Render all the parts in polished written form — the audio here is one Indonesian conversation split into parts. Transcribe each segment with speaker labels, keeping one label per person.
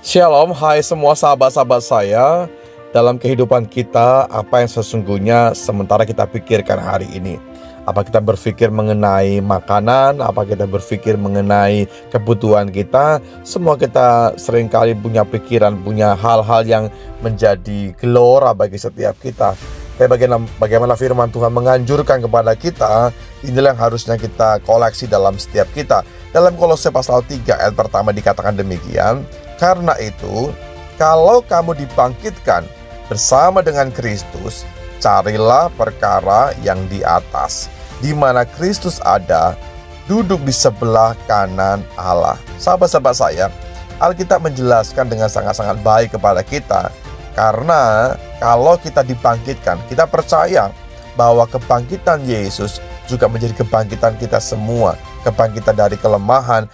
Speaker 1: Shalom, hai semua sahabat-sahabat saya. Dalam kehidupan kita, apa yang sesungguhnya sementara kita pikirkan hari ini? Apa kita berpikir mengenai makanan? Apa kita berpikir mengenai kebutuhan kita? Semua kita seringkali punya pikiran, punya hal-hal yang menjadi gelora bagi setiap kita. Tapi bagaimana firman Tuhan menganjurkan kepada kita, inilah yang harusnya kita koleksi dalam setiap kita. Dalam Kolose pasal 3 ayat pertama dikatakan demikian, karena itu, kalau kamu dibangkitkan bersama dengan Kristus, carilah perkara yang di atas, di mana Kristus ada, duduk di sebelah kanan Allah. Sahabat-sahabat saya, Alkitab menjelaskan dengan sangat-sangat baik kepada kita. Karena kalau kita dibangkitkan, kita percaya bahwa kebangkitan Yesus juga menjadi kebangkitan kita semua. Kebangkitan dari kelemahan,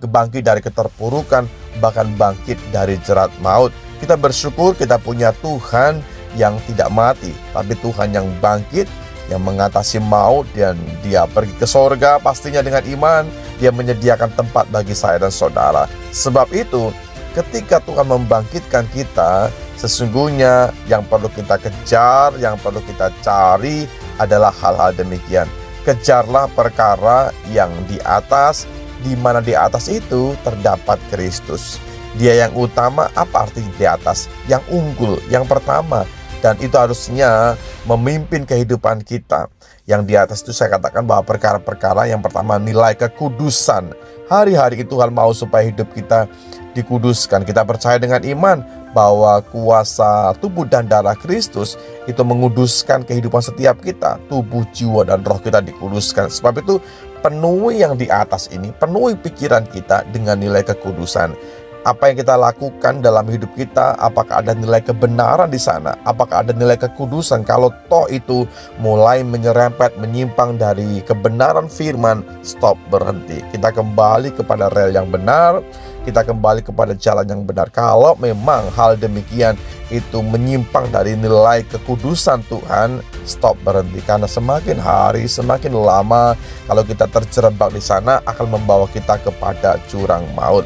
Speaker 1: bangkit dari keterpurukan, bahkan bangkit dari jerat maut. Kita bersyukur kita punya Tuhan yang tidak mati, tapi Tuhan yang bangkit, yang mengatasi maut, dan Dia pergi ke sorga pastinya dengan iman. Dia menyediakan tempat bagi saya dan saudara. Sebab itu, ketika Tuhan membangkitkan kita, sesungguhnya yang perlu kita kejar, yang perlu kita cari adalah hal-hal demikian. Kejarlah perkara yang di atas, di mana di atas itu terdapat Kristus. Dia yang utama. Apa arti di atas? Yang unggul, yang pertama. Dan itu harusnya memimpin kehidupan kita. Yang di atas itu saya katakan bahwa perkara-perkara yang pertama, nilai kekudusan. Hari-hari Tuhan mau supaya hidup kita dikuduskan. Kita percaya dengan iman bahwa kuasa tubuh dan darah Kristus itu menguduskan kehidupan setiap kita. Tubuh, jiwa, dan roh kita dikuduskan. Sebab itu penuhi yang di atas ini, penuhi pikiran kita dengan nilai kekudusan. Apa yang kita lakukan dalam hidup kita, apakah ada nilai kebenaran di sana? Apakah ada nilai kekudusan? Kalau toh itu mulai menyerempet, menyimpang dari kebenaran firman, stop, berhenti. Kita kembali kepada rel yang benar, kita kembali kepada jalan yang benar. Kalau memang hal demikian itu menyimpang dari nilai kekudusan Tuhan, stop, berhenti. Karena semakin hari, semakin lama, kalau kita terjerembab di sana akan membawa kita kepada jurang maut.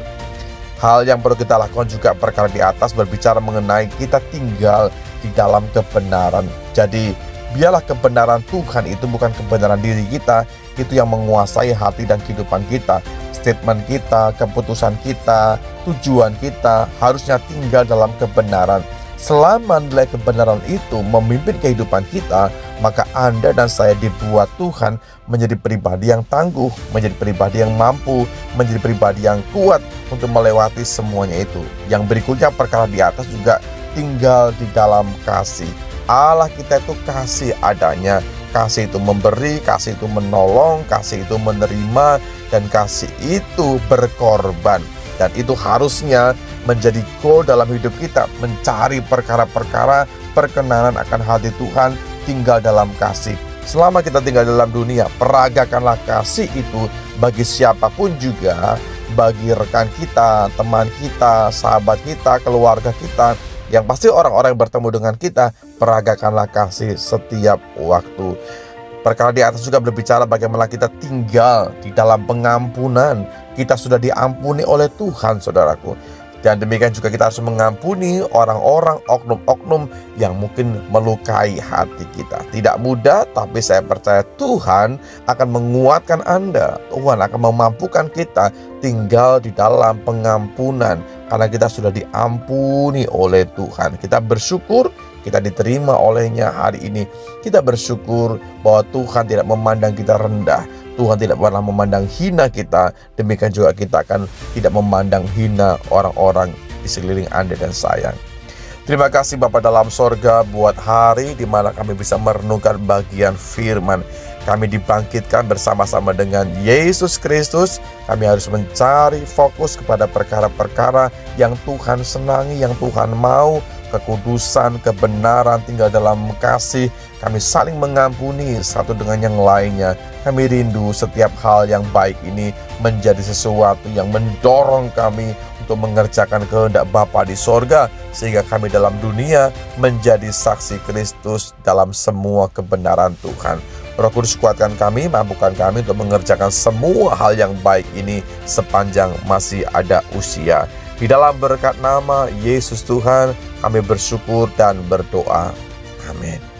Speaker 1: Hal yang perlu kita lakukan juga perkara di atas berbicara mengenai kita tinggal di dalam kebenaran. Jadi biarlah kebenaran Tuhan itu bukan kebenaran diri kita, itu yang menguasai hati dan kehidupan kita. Statement kita, keputusan kita, tujuan kita harusnya tinggal dalam kebenaran. Selama nilai kebenaran itu memimpin kehidupan kita, maka Anda dan saya dibuat Tuhan menjadi pribadi yang tangguh, menjadi pribadi yang mampu, menjadi pribadi yang kuat untuk melewati semuanya itu. Yang berikutnya perkara di atas juga tinggal di dalam kasih. Allah kita itu kasih adanya. Kasih itu memberi, kasih itu menolong, kasih itu menerima, dan kasih itu berkorban. Dan itu harusnya menjadi goal dalam hidup kita, mencari perkara-perkara perkenanan akan hati Tuhan, tinggal dalam kasih. Selama kita tinggal dalam dunia, peragakanlah kasih itu bagi siapapun juga, bagi rekan kita, teman kita, sahabat kita, keluarga kita, yang pasti orang-orang yang bertemu dengan kita, peragakanlah kasih setiap waktu. Perkara di atas juga berbicara bagaimana kita tinggal di dalam pengampunan. Kita sudah diampuni oleh Tuhan, saudaraku. Dan demikian juga kita harus mengampuni orang-orang, oknum-oknum yang mungkin melukai hati kita. Tidak mudah, tapi saya percaya Tuhan akan menguatkan Anda. Tuhan akan memampukan kita tinggal di dalam pengampunan. Karena kita sudah diampuni oleh Tuhan. Kita bersyukur kita diterima olehnya hari ini. Kita bersyukur bahwa Tuhan tidak memandang kita rendah. Tuhan tidak pernah memandang hina kita. Demikian juga kita akan tidak memandang hina orang-orang di sekeliling Anda dan saya. Terima kasih Bapa dalam sorga buat hari di mana kami bisa merenungkan bagian firman. Kami dibangkitkan bersama-sama dengan Yesus Kristus. Kami harus mencari fokus kepada perkara-perkara yang Tuhan senangi, yang Tuhan mau. Kekudusan, kebenaran, tinggal dalam kasih. Kami saling mengampuni satu dengan yang lainnya. Kami rindu setiap hal yang baik ini menjadi sesuatu yang mendorong kami untuk mengerjakan kehendak Bapa di sorga, sehingga kami dalam dunia menjadi saksi Kristus dalam semua kebenaran Tuhan. Roh Kudus kuatkan kami, mampukan kami untuk mengerjakan semua hal yang baik ini sepanjang masih ada usia. Di dalam berkat nama Yesus Tuhan kami bersyukur dan berdoa. Amin.